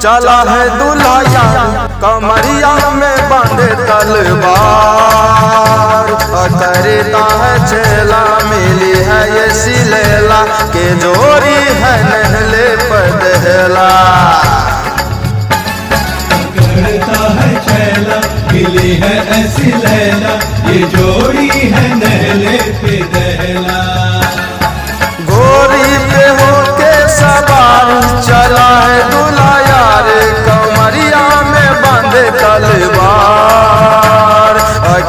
चला है दूल्हा यार कमरिया में बांधे तलवार, करता है छेला मिली है ये सिलेला के जोड़ी है नहले पदहला। करता है छेला मिली है ऐसी लैला ये जोड़ी है नहले पे दहला। घोड़ी पे होके सवार चला है दूल्हा यार कमरिया में बांधे तलवार,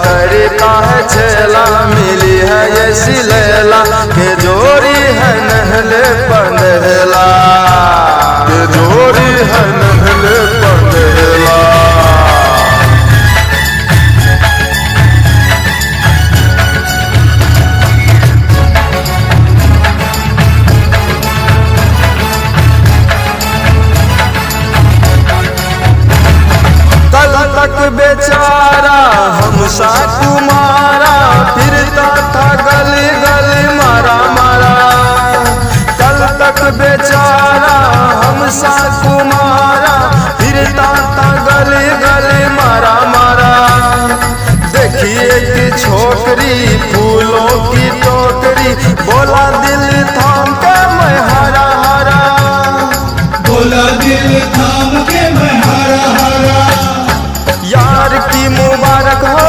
करता है छेला मिली है ये सिलेला के जोड़ी है नहले पदहला, के जोड़ी है नहले पदहला। बेचारा हमसा कुमारा फिरता था गली गली मारा मारा, कल तक बेचारा हमसा कुमारा फिरता था गली गली मारा मारा। देखिए कि छोकरी फूलों की टोकरी बोला दिल थाम के मैं हरा हरा, बोला दिल थाम के मैं हरा हरा। यार की मुबारक हो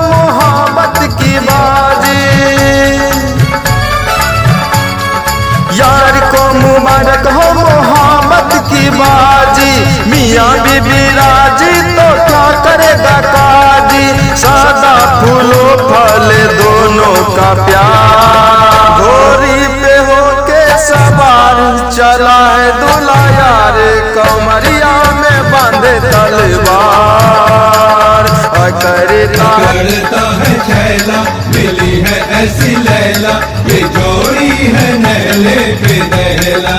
मोहब्बत की बाजी, यार को मुबारक हो मोहब्बत की बाजी, मियाँ बीबी राजी तो क्या करेगा काजी, सादा फूलों फले दोनों का प्यार। घोड़ी पे होके सवार चला है दूल्हा यार कमरिया में बांधे तलवार, करता है छेला मिली है ऐसी लैला ये जोड़ी है नहले पे दहला।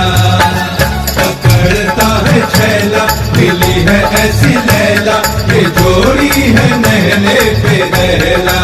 करता है छेला मिली है ऐसी लैला ये जोड़ी है नहले पे दहला।